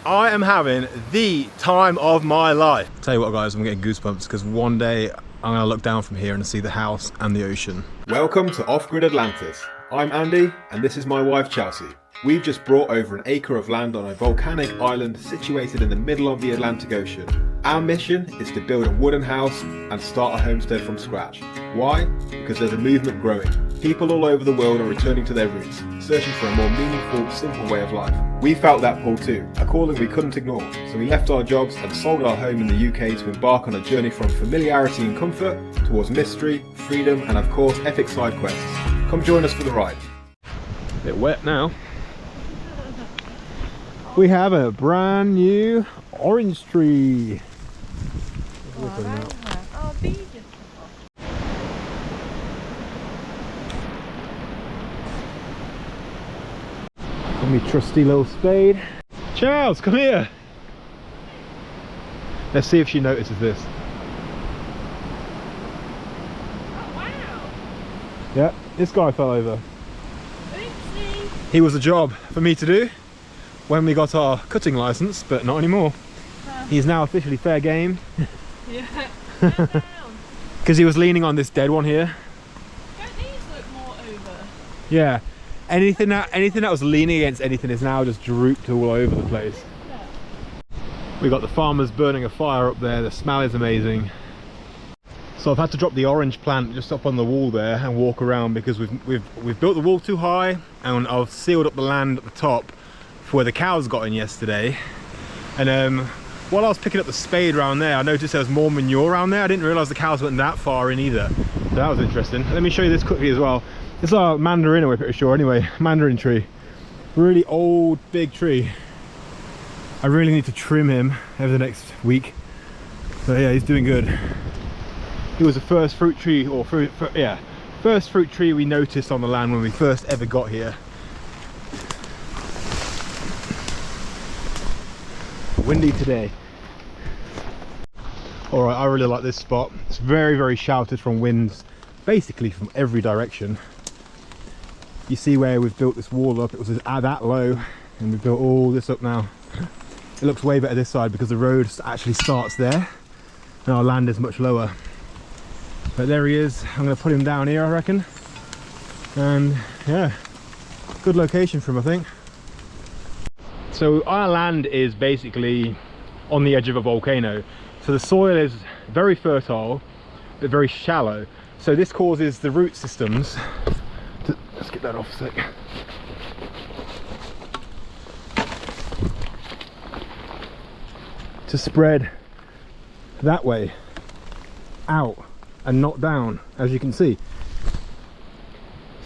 I am having the time of my life. Tell you what guys, I'm getting goosebumps because one day I'm gonna look down from here and see the house and the ocean. Welcome to Off Grid Atlantis. I'm Andy and this is my wife Chelsea. We've just brought over an acre of land on a volcanic island situated in the middle of the Atlantic Ocean. Our mission is to build a wooden house and start a homestead from scratch. Why? Because there's a movement growing. People all over the world are returning to their roots, searching for a more meaningful, simple way of life. We felt that pull too, a calling we couldn't ignore, so we left our jobs and sold our home in the UK to embark on a journey from familiarity and comfort towards mystery, freedom and of course epic side quests. Come join us for the ride. A bit wet now. We have a brand new orange tree. Oh, beautiful. And my trusty little spade. Charles, come here. Let's see if she notices this. Oh, wow. Yeah, this guy fell over. Oopsie. He was a job for me to do when we got our cutting license, but not anymore. He's now officially fair game. Yeah. Because he was leaning on this dead one here. Don't these look more over? Yeah. Anything that was leaning against anything is now just drooped all over the place. We got the farmers burning a fire up there. The smell is amazing. So I've had to drop the orange plant just up on the wall there and walk around because we've built the wall too high, and I've sealed up the land at the top for where the cows got in yesterday. And while I was picking up the spade around there, I noticed there was more manure around there. I didn't realise the cows went that far in either. So that was interesting. Let me show you this quickly as well. This is our mandarin, we're pretty sure. Anyway, mandarin tree. Really old, big tree. I really need to trim him over the next week. So yeah, he's doing good. He was the first fruit tree, or first fruit tree we noticed on the land when we first ever got here. Windy today. All right, I really like this spot. It's very, very sheltered from winds, basically from every direction. You see where we've built this wall up, it was that low, and we've built all this up now. It looks way better this side because the road actually starts there, and our land is much lower. But there he is. I'm going to put him down here, I reckon. And yeah, good location for him, I think. So our land is basically on the edge of a volcano. So the soil is very fertile, but very shallow. So this causes the root systems to, let's get that off a sec. To spread that way, out and not down, as you can see.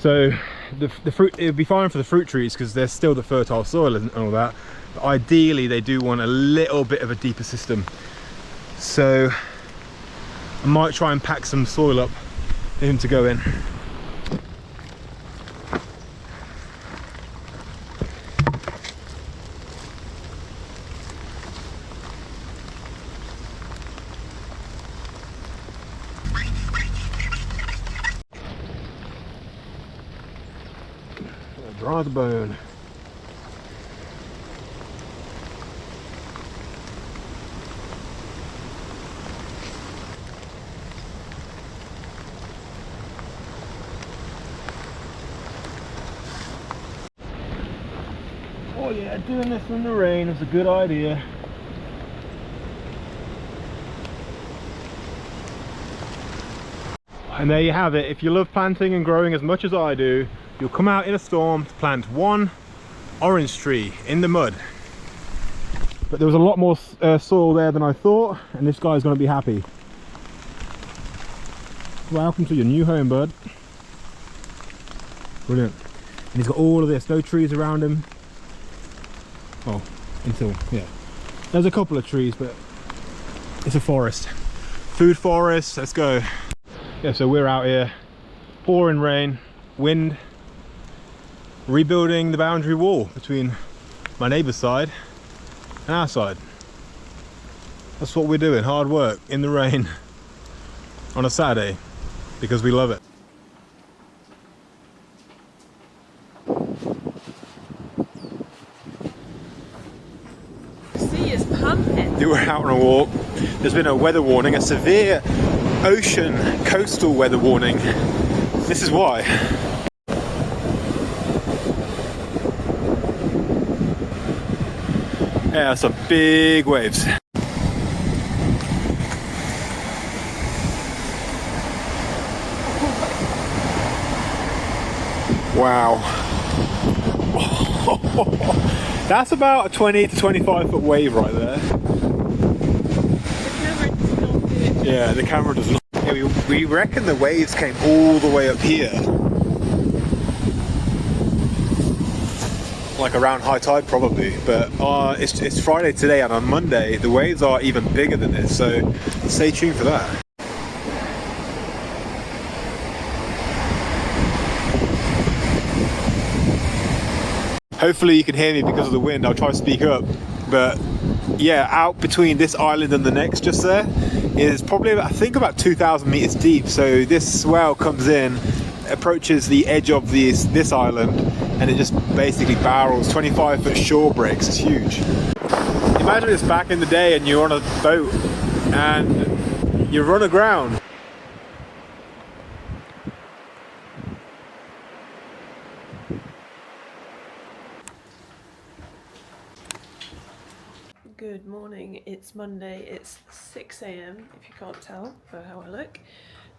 So the fruit, it would be fine for the fruit trees because there's still the fertile soil and all that, but ideally they do want a little bit of a deeper system. So I might try and pack some soil up for him to go in. Dry the bone. Oh yeah, doing this in the rain is a good idea. And there you have it. If you love planting and growing as much as I do, you'll come out in a storm to plant one orange tree in the mud. But there was a lot more soil there than I thought, and this guy's going to be happy. Welcome to your new home, bud. Brilliant. And he's got all of this, no trees around him. Oh, until, yeah. There's a couple of trees, but it's a forest. Food forest, let's go. Yeah, so we're out here, pouring rain, wind, rebuilding the boundary wall between my neighbour's side and our side. That's what we're doing, hard work in the rain on a Saturday because we love it. we're out on a walk. There's been a weather warning, a severe ocean coastal weather warning. This is why. Yeah, some big waves. Wow. That's about a 20 to 25 foot wave right there. Yeah, the camera does not. Yeah, we reckon the waves came all the way up here. Like around high tide probably, but it's Friday today, and on Monday the waves are even bigger than this, so stay tuned for that. Hopefully you can hear me because of the wind. I'll try to speak up, but yeah, out between this island and the next just there is probably I think about 2,000 meters deep. So this swell comes in, approaches the edge of this island, and it just basically barrels 25-foot shore breaks. It's huge. Imagine it's back in the day and you're on a boat and you run aground. Good morning, it's Monday, it's 6 a.m. if you can't tell by how I look,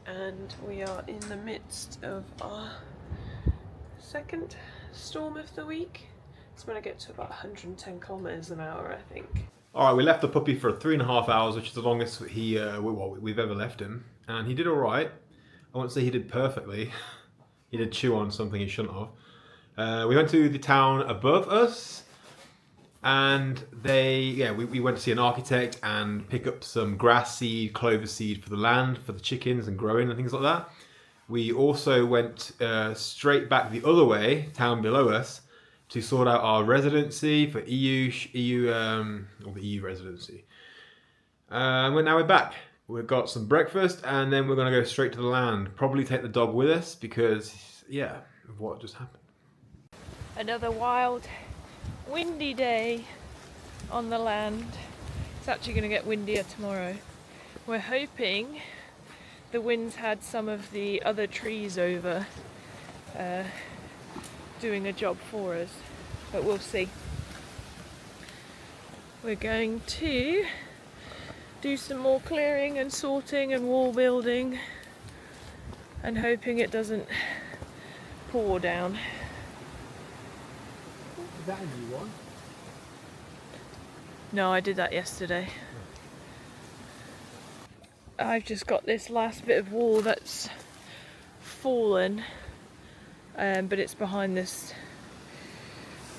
and we are in the midst of our second storm of the week. It's going to get to about 110 kilometers an hour, I think. Alright, we left the puppy for 3.5 hours, which is the longest we've ever left him, and he did alright. I won't say he did perfectly. He did chew on something he shouldn't have. We went to the town above us, and we went to see an architect and pick up some grass seed, clover seed for the land, for the chickens and growing and things like that. We also went straight back the other way, town below us, to sort out our residency for the EU residency. Now we're back. We've got some breakfast, and then we're going to go straight to the land. Probably take the dog with us because, yeah, of what just happened. Another wild, windy day on the land. It's actually going to get windier tomorrow. We're hoping the winds had some of the other trees over doing a job for us, but we'll see. We're going to do some more clearing and sorting and wall building, and hoping it doesn't pour down. Is that a new one? No, I did that yesterday. I've just got this last bit of wall that's fallen, but it's behind this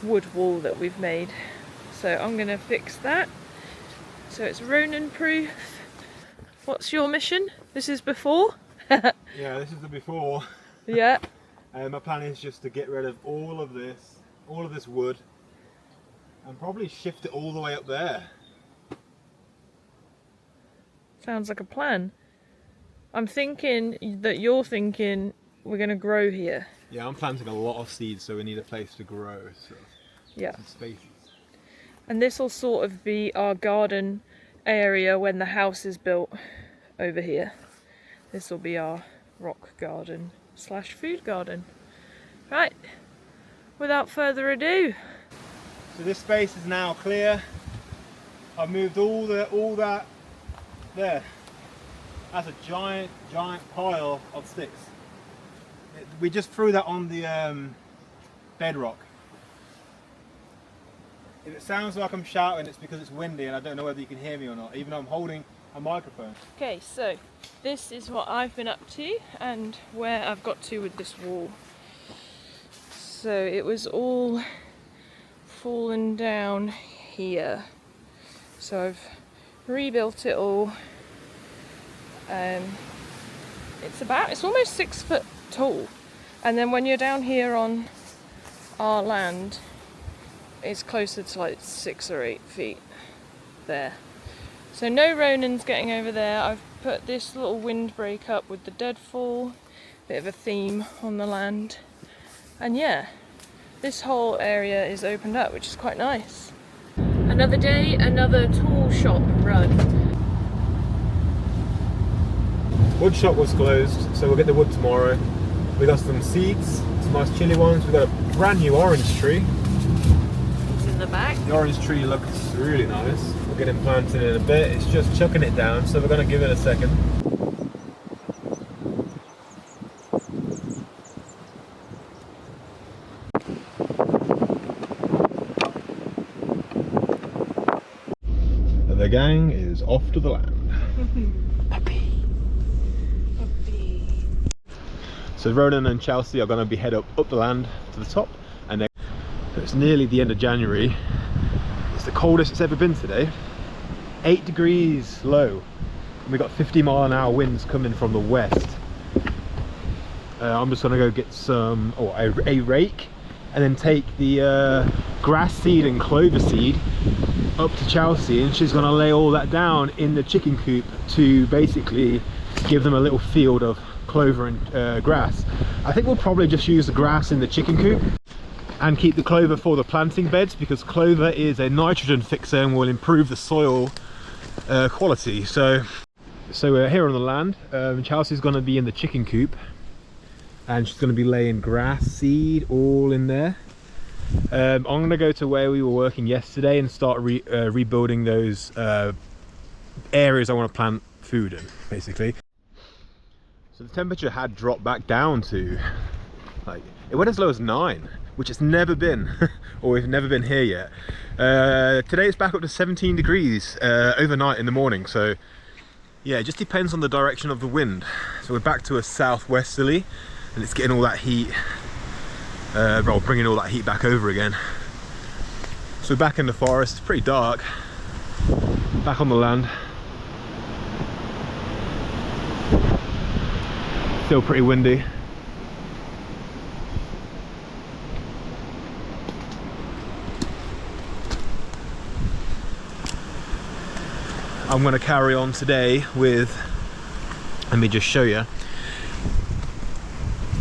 wood wall that we've made. So I'm going to fix that. So it's Ronin proof. What's your mission? This is before? Yeah, this is the before. Yeah. My plan is just to get rid of all of this wood, and probably shift it all the way up there. Sounds like a plan. I'm thinking that you're thinking we're going to grow here. Yeah, I'm planting a lot of seeds, so we need a place to grow. So Yeah. some spaces. And this will sort of be our garden area when the house is built over here. This will be our rock garden / food garden. Right, without further ado. So this space is now clear. I've moved all that there. That's a giant pile of sticks. We just threw that on the bedrock. If it sounds like I'm shouting, it's because it's windy and I don't know whether you can hear me or not, even though I'm holding a microphone. Okay, so this is what I've been up to and where I've got to with this wall. So it was all fallen down here. So I've rebuilt it all. It's almost 6 foot tall. And then when you're down here on our land, it's closer to like 6 or 8 feet there. So no Ronins getting over there. I've put this little windbreak up with the deadfall, bit of a theme on the land. And yeah, this whole area is opened up, which is quite nice. Another day, another tool shop run. Wood shop was closed, so we'll get the wood tomorrow. We got some seeds, some nice chili ones. We got a brand new orange tree. It's in the back. The orange tree looks really nice. We'll get it planted in a bit. It's just chucking it down, so we're going to give it a second. And the gang is off to the land. So Ronan and Chelsea are going to be head up the land to the top, and then it's nearly the end of January. It's the coldest it's ever been today. 8 degrees low. And we got 50-mile-an-hour winds coming from the west. I'm just going to go get some, a rake, and then take the grass seed and clover seed up to Chelsea, and she's going to lay all that down in the chicken coop to basically give them a little field of clover and grass. I think we'll probably just use the grass in the chicken coop and keep the clover for the planting beds, because clover is a nitrogen fixer and will improve the soil quality. So we're here on the land. Chelsea's going to be in the chicken coop, and she's going to be laying grass seed all in there. I'm going to go to where we were working yesterday and start rebuilding those areas I want to plant food in, basically. So the temperature had dropped back down to, like, it went as low as 9, which it's never been, or we've never been here yet. Today it's back up to 17 degrees overnight in the morning. So yeah, it just depends on the direction of the wind. So we're back to a southwesterly, and it's getting all that heat, bringing all that heat back over again. So we're back in the forest. It's pretty dark. Back on the land. Still pretty windy. I'm going to carry on today with, let me just show you,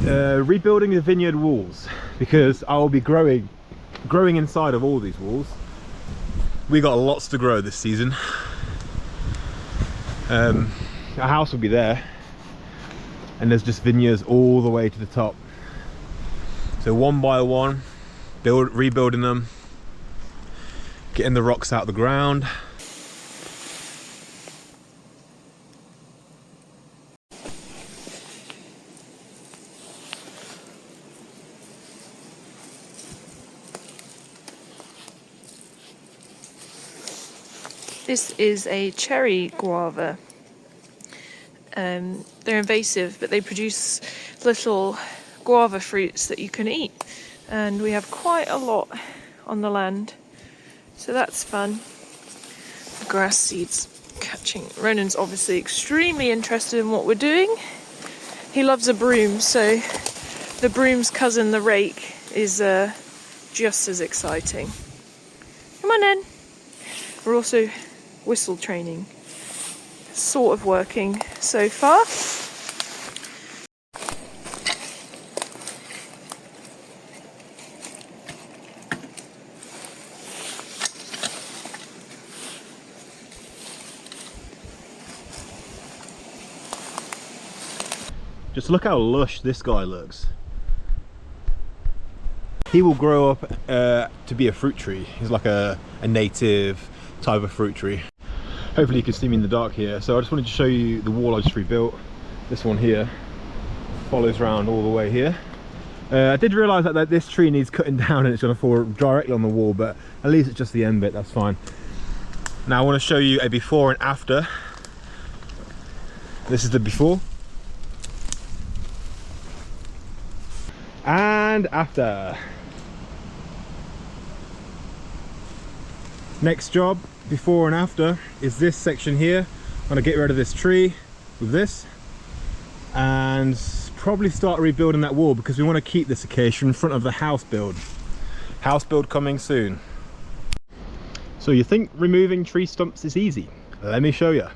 rebuilding the vineyard walls, because I will be growing inside of all these walls. We got lots to grow this season. Our house will be there, and there's just vineyards all the way to the top. So one by one, rebuilding them, getting the rocks out of the ground. This is a cherry guava. They're invasive, but they produce little guava fruits that you can eat, and we have quite a lot on the land, so that's fun. The grass seeds catching. Ronan's obviously extremely interested in what we're doing. He loves a broom, so the broom's cousin, the rake, is just as exciting. Come on then. We're also whistle training, sort of working so far. Just look how lush this guy looks. He will grow up to be a fruit tree. He's like a native type of fruit tree. Hopefully you can see me in the dark here. So I just wanted to show you the wall I just rebuilt. This one here follows around all the way here. I did realise that this tree needs cutting down and it's going to fall directly on the wall, but at least it's just the end bit, that's fine. Now I want to show you a before and after. This is the before. And after. Next job, before and after, is this section here. I'm going to get rid of this tree with this and probably start rebuilding that wall, because we want to keep this acacia in front of the house build. House build coming soon. So you think removing tree stumps is easy? Let me show you.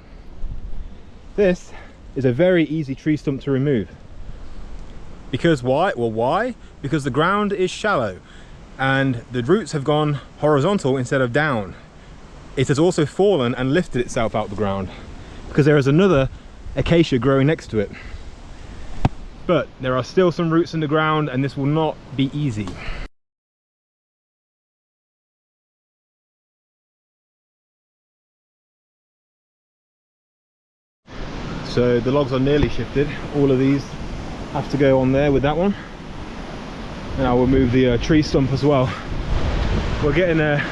This is a very easy tree stump to remove. Because why? Well, why? Because the ground is shallow and the roots have gone horizontal instead of down. it has also fallen and lifted itself out the ground because there is another acacia growing next to it. But there are still some roots in the ground and this will not be easy. So the logs are nearly shifted. All of these have to go on there with that one. And I will move the tree stump as well. We're getting there.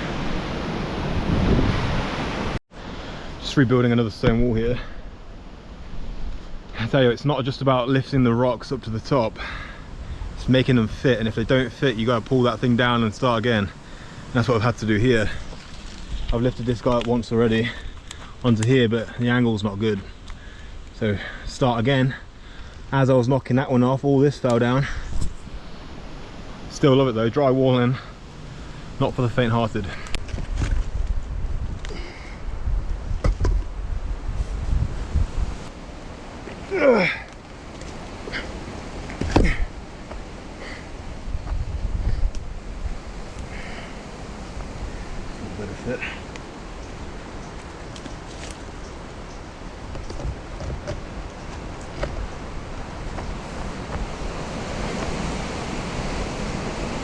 Just rebuilding another stone wall here. I tell you, it's not just about lifting the rocks up to the top, it's making them fit, and if they don't fit you gotta pull that thing down and start again. And that's what I've had to do here. I've lifted this guy up once already onto here, but the angle's not good, so start again. As I was knocking that one off, all this fell down. Still love it though, drywalling, not for the faint-hearted. Better fit.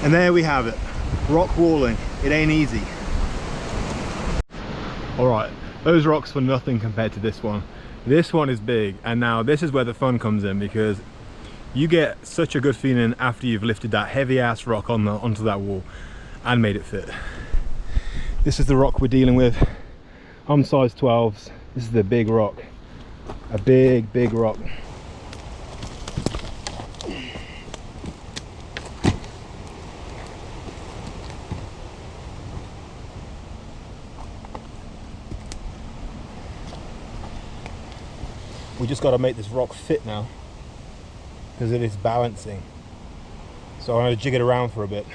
And there we have it, rock walling. It ain't easy. All right, those rocks were nothing compared to this one. This one is big, and now this is where the fun comes in, because you get such a good feeling after you've lifted that heavy ass rock onto that wall and made it fit. This is the rock we're dealing with. I'm size 12s. This is the big rock, a big rock. We just got to make this rock fit now because it is balancing. So I'm going to jig it around for a bit.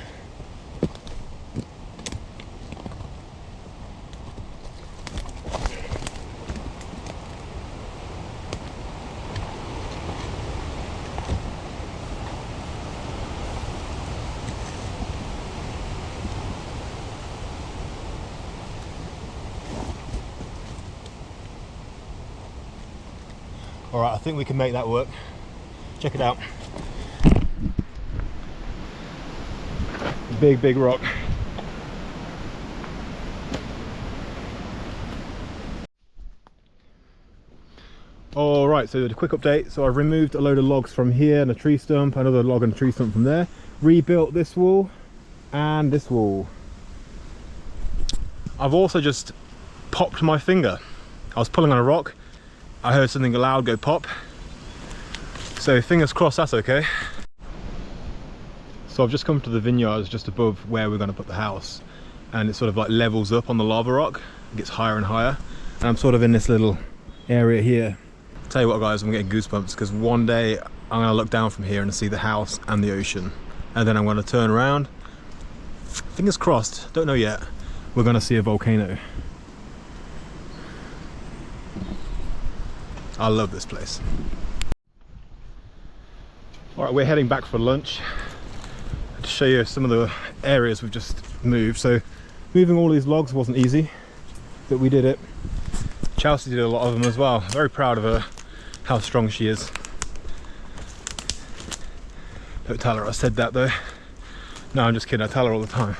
All right, I think we can make that work. Check it out. Big rock. All right, so the quick update. So I've removed a load of logs from here and a tree stump, another log and a tree stump from there. Rebuilt this wall and this wall. I've also just popped my finger. I was pulling on a rock. I heard something loud go pop, so fingers crossed that's okay. So I've just come to the vineyards just above where we're going to put the house, and it sort of like levels up on the lava rock. It gets higher and higher, and I'm sort of in this little area here. Tell you what guys, I'm getting goosebumps because one day I'm going to look down from here and see the house and the ocean, and then I'm going to turn around, fingers crossed, don't know yet, we're going to see a volcano. I love this place. All right, we're heading back for lunch to show you some of the areas we've just moved. So moving all these logs wasn't easy, but we did it. Chelsea did a lot of them as well. Very proud of her, how strong she is. Don't tell her I said that though. No, I'm just kidding, I tell her all the time.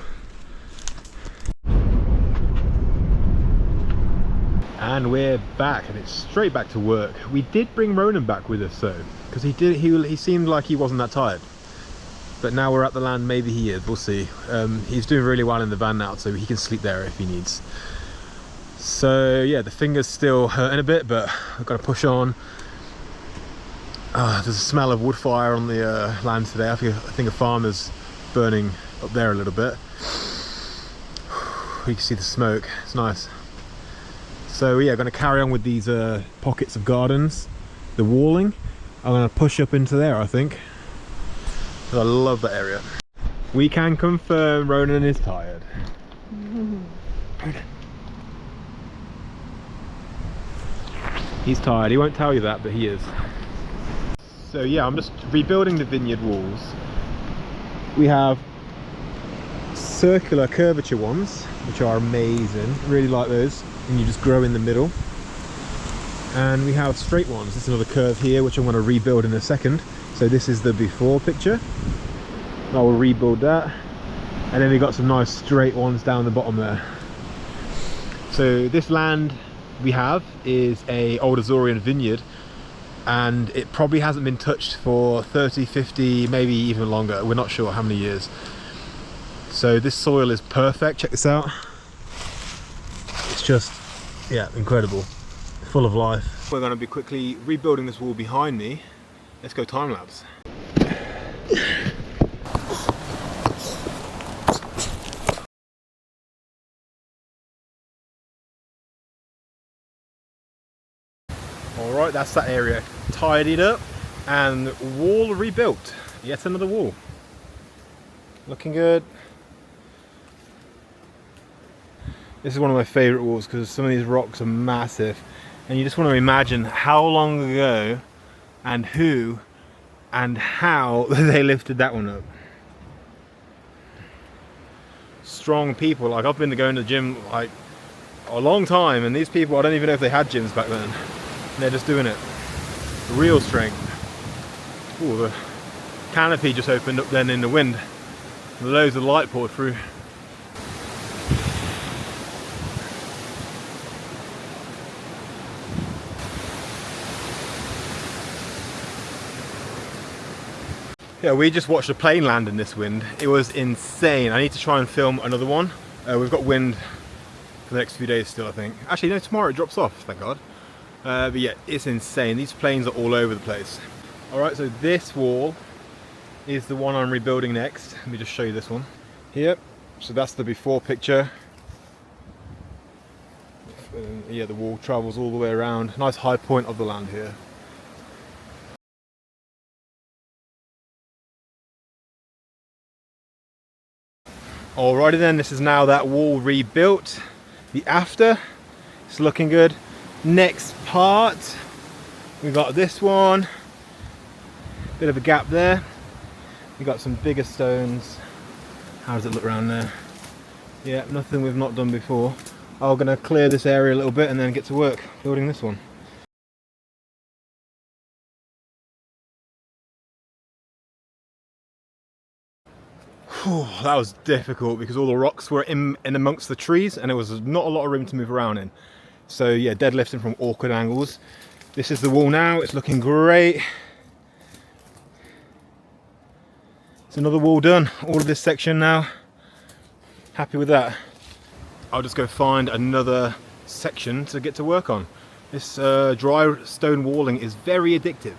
And we're back, and it's straight back to work. We did bring Ronan back with us though, because he seemed like he wasn't that tired. But now we're at the land, maybe he is, we'll see. He's doing really well in the van now, so he can sleep there if he needs. So yeah, the finger's still hurting a bit, but I've got to push on. There's a smell of wood fire on the land today. I think a farmer's burning up there a little bit. You can see the smoke, it's nice. So yeah, I'm going to carry on with these pockets of gardens, the walling. I'm going to push up into there, I think. I love that area. We can confirm Ronan is tired. He's tired, he won't tell you that, but he is. So yeah, I'm just rebuilding the vineyard walls. We have circular curvature ones, which are amazing. Really like those, and you just grow in the middle. And we have straight ones. This is another curve here, which I'm going to rebuild in a second. So this is the before picture. I will rebuild that. And then we got some nice straight ones down the bottom there. So this land we have is a old Azorean vineyard, and it probably hasn't been touched for 30, 50, maybe even longer. We're not sure how many years. So this soil is perfect. Check this out. It's just, yeah, incredible. Full of life. We're going to be quickly rebuilding this wall behind me. Let's go time lapse. Alright, that's that area tidied up and wall rebuilt. Yet another wall. Looking good. This is one of my favourite walls because some of these rocks are massive, and you just want to imagine how long ago and who and how they lifted that one up. Strong people. Like, I've been going to the gym like a long time, and these people, I don't even know if they had gyms back then. And they're just doing it. Real strength. Ooh, the canopy just opened up then in the wind. Loads of light poured through. Yeah, we just watched a plane land in this wind. It was insane. I need to try and film another one. We've got wind for the next few days still, I think. Actually, no, tomorrow it drops off, thank God. But yeah, it's insane. These planes are all over the place. Alright, so this wall is the one I'm rebuilding next. Let me just show you this one. Yep, so that's the before picture. Yeah, the wall travels all the way around. Nice high point of the land here. Alrighty then, this is now that wall rebuilt. The after, it's looking good. Next part, we got this one. Bit of a gap there. We got some bigger stones. How does it look around there? Yeah, nothing we've not done before. I'm gonna clear this area a little bit and then get to work building this one. Whew, that was difficult because all the rocks were in amongst the trees and there was not a lot of room to move around in. So yeah, deadlifting from awkward angles. This is the wall now, it's looking great. It's another wall done, all of this section now. Happy with that. I'll just go find another section to get to work on. This dry stone walling is very addictive.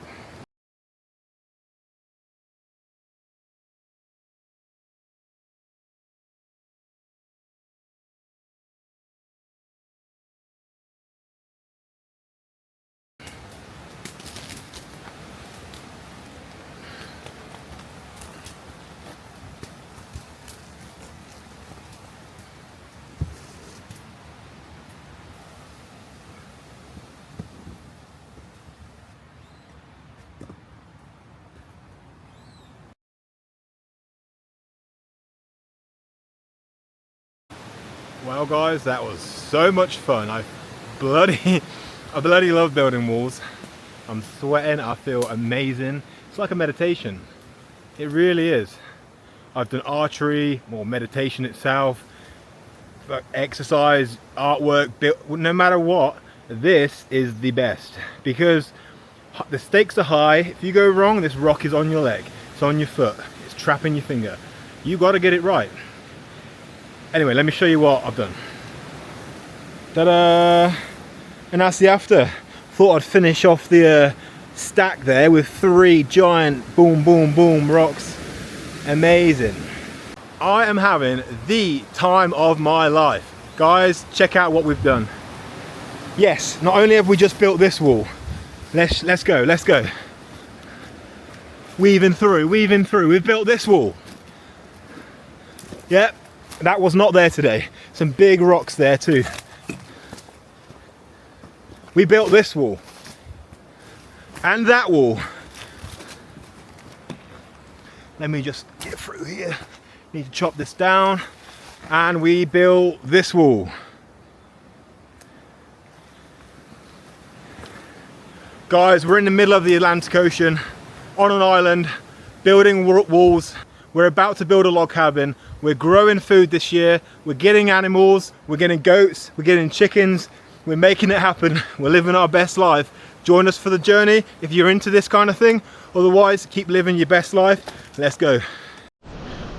Well guys, that was so much fun. I bloody love building walls. I'm sweating, I feel amazing. It's like a meditation. It really is. I've done archery, or meditation itself, exercise, artwork, no matter what, this is the best. Because the stakes are high. If you go wrong, this rock is on your leg, it's on your foot, it's trapping your finger. You got to get it right. Anyway, let me show you what I've done. Ta-da! And that's the after. Thought I'd finish off the stack there with 3 giant boom, boom, boom rocks. Amazing. I am having the time of my life. Guys, check out what we've done. Yes, not only have we just built this wall. Let's go. Weaving through. We've built this wall. Yep. That was not there today. Some big rocks there too. We built this wall. And that wall. Let me just get through here. Need to chop this down. and we built this wall. Guys, we're in the middle of the Atlantic Ocean, on an island, building walls. We're about to build a log cabin. We're growing food this year. We're getting animals. We're getting goats. We're getting chickens. We're making it happen. We're living our best life. Join us for the journey if you're into this kind of thing. Otherwise, keep living your best life. Let's go.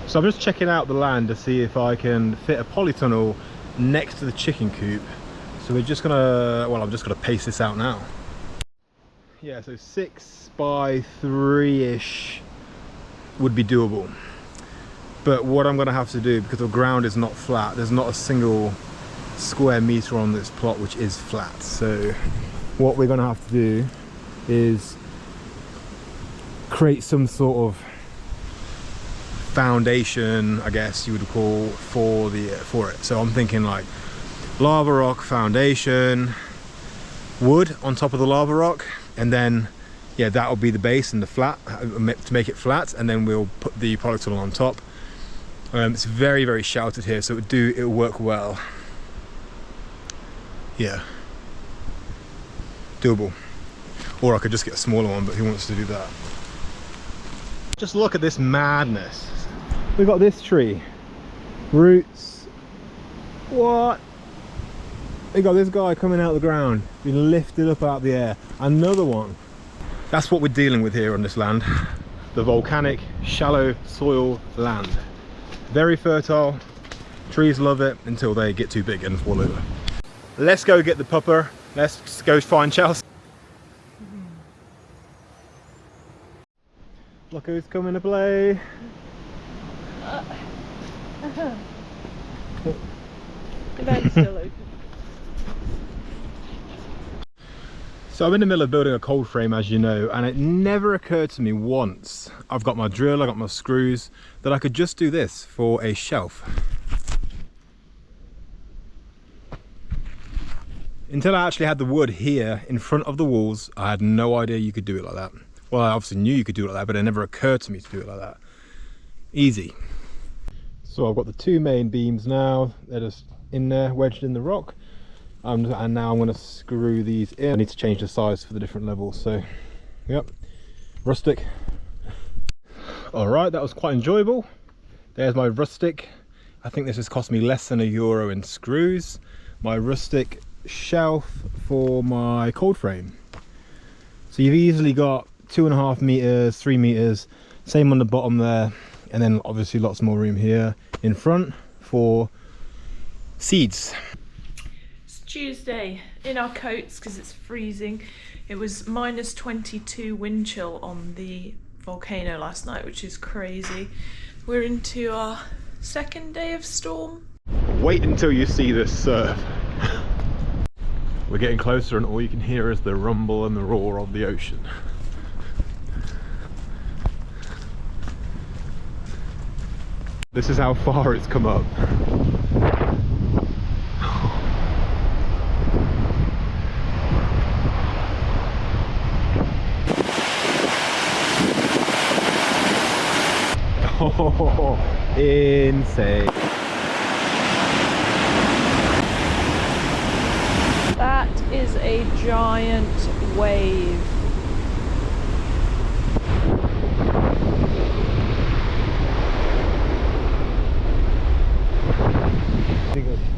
So I'm just checking out the land to see if I can fit a polytunnel next to the chicken coop. So we're just gonna, well, I'm just gonna pace this out now. Yeah, so 6 by 3-ish would be doable. But what I'm gonna have to do, because the ground is not flat, there's not a single square meter on this plot which is flat. So what we're gonna have to do is create some sort of foundation, I guess you would call, for it. So I'm thinking like lava rock foundation, wood on top of the lava rock, and then yeah, that'll be the base and the flat to make it flat, and then we'll put the polytunnel on top. It's very, very sheltered here, so it'll work well. Yeah, doable. Or I could just get a smaller one, but who wants to do that? Just look at this madness. We've got this tree, roots. What? We got this guy coming out of the ground, being lifted up out of the air. Another one. That's what we're dealing with here on this land. The volcanic, shallow soil land. Very fertile. Trees love it until they get too big and fall over. Let's go get the pupper. Let's go find Chelsea. Look who's coming to play. The vent's still open. So I'm in the middle of building a cold frame, as you know, and it never occurred to me once, I've got my drill, I've got my screws, that I could just do this for a shelf. Until I actually had the wood here in front of the walls, I had no idea you could do it like that. Well, I obviously knew you could do it like that, but it never occurred to me to do it like that. Easy. So I've got the 2 main beams now, they're just in there, wedged in the rock. And now I'm going to screw these in. I need to change the size for the different levels, so yep, rustic. All right, that was quite enjoyable. There's my rustic. I think this has cost me less than €1 in screws. My rustic shelf for my cold frame. So you've easily got 2.5 meters, 3 meters, same on the bottom there, and then obviously lots more room here in front for seeds. Tuesday, in our coats because it's freezing. It was -22 wind chill on the volcano last night, which is crazy. We're into our 2nd day of storm. Wait until you see this surf. We're getting closer and all you can hear is the rumble and the roar of the ocean. This is how far it's come up. Oh, insane. That is a giant wave.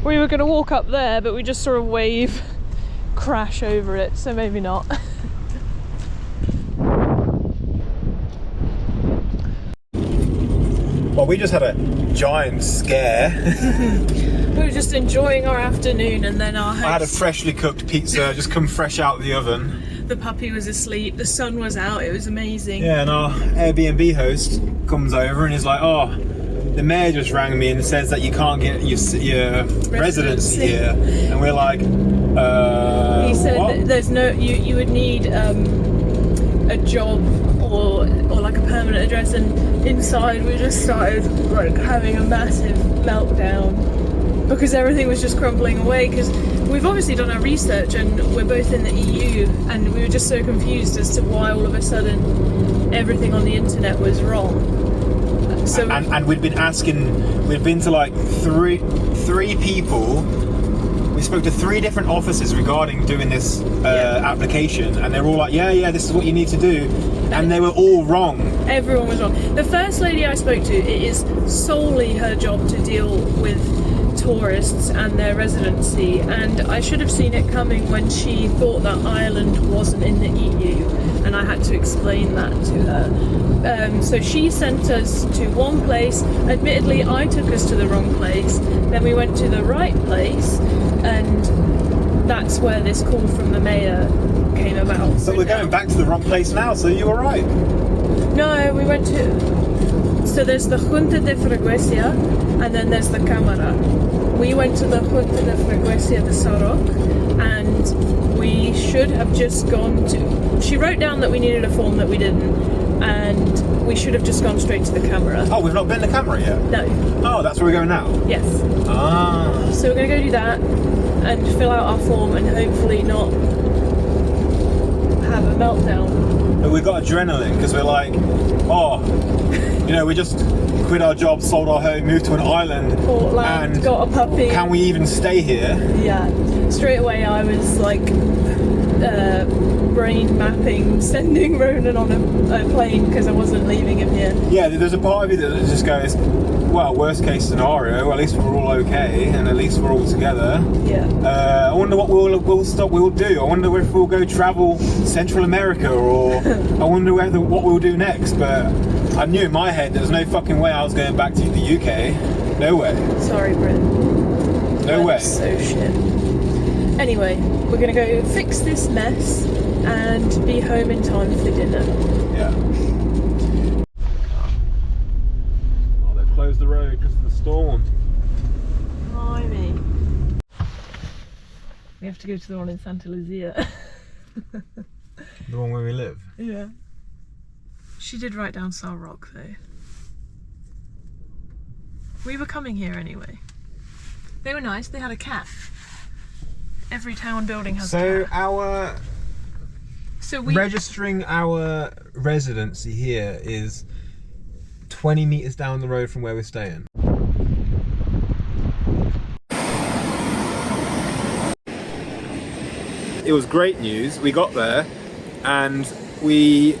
We were going to walk up there, but we just saw a wave crash over it, so maybe not. Well, we just had a giant scare. We were just enjoying our afternoon, and then our host, I had a freshly cooked pizza just come fresh out of the oven. The puppy was asleep, the sun was out, it was amazing. Yeah, and our Airbnb host comes over and is like, oh, the mayor just rang me and says that you can't get your residency here. And we're like, he said what? that there's no, you would need a job or like a permanent address, and inside we just started like having a massive meltdown because everything was just crumbling away, because we've obviously done our research and we're both in the EU, and we were just so confused as to why all of a sudden everything on the internet was wrong. So and we'd been to like three people. We spoke to 3 different offices regarding doing this application, and they're all like, yeah, this is what you need to do, and they were all wrong. Everyone was wrong. The first lady I spoke to, it is solely her job to deal with tourists and their residency, and I should have seen it coming when she thought that Ireland wasn't in the EU, and I had to explain that to her. So she sent us to one place. Admittedly, I took us to the wrong place. Then we went to the right place, and that's where this call from the mayor came about. So we're going back to the wrong place now, so you were right. No, we went to... So there's the Junta de Freguesia, and then there's the Cámara. We went to the Junta de Freguesia de Sarroch, and we should have just gone to... She wrote down that we needed a form that we didn't, and we should have just gone straight to the Cámara. Oh, we've not been to Cámara yet? No. Oh, that's where we're going now? Yes. Ah. So we're going to go do that, and fill out our form, and hopefully not have a meltdown. But we've got adrenaline, because we're like, we just quit our job, sold our home, moved to an island, Portland, and got a puppy. Can we even stay here? Yeah. Straight away I was like brain mapping, sending Ronan on a plane because I wasn't leaving him here. Yeah, there's a part of you that just goes, well, worst case scenario, at least we're all okay, and at least we're all together. Yeah. I wonder what we'll do. I wonder if we'll go travel Central America, or I wonder what we'll do next. But I knew in my head there was no fucking way I was going back to the UK. No way. Sorry, Brit. No way. So shit. Anyway, we're gonna go fix this mess and be home in time for dinner. Yeah. Oh, they've closed the road because of the storm. Blimey. We have to go to the one in Santa Lucia. The one where we live? Yeah. She did write down Sal Rock though. We were coming here anyway. They were nice, they had a cat. Every town building has a cat. Registering our residency here is 20 metres down the road from where we're staying. It was great news. We got there and we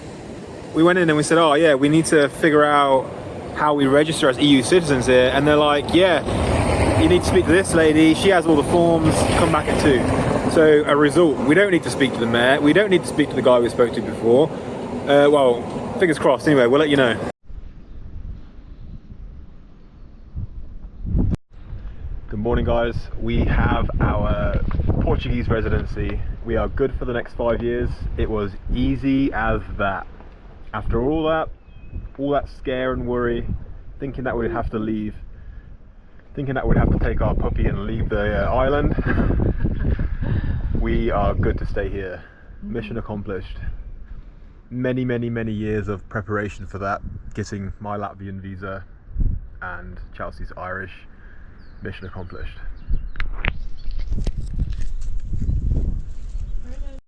went in and we said, oh yeah, we need to figure out how we register as EU citizens here, and they're like, yeah, you need to speak to this lady, she has all the forms, come back at 2. So a result, we don't need to speak to the mayor, we don't need to speak to the guy we spoke to before. Well, fingers crossed. Anyway, we'll let you know. Good morning guys, we have our Portuguese residency. We are good for the next 5 years. It was easy as that. After all that scare and worry, thinking that we'd have to leave, thinking that we'd have to take our puppy and leave the island, we are good to stay here. Mission accomplished. Many years of preparation for that, getting my Latvian visa and Chelsea's Irish. Mission accomplished.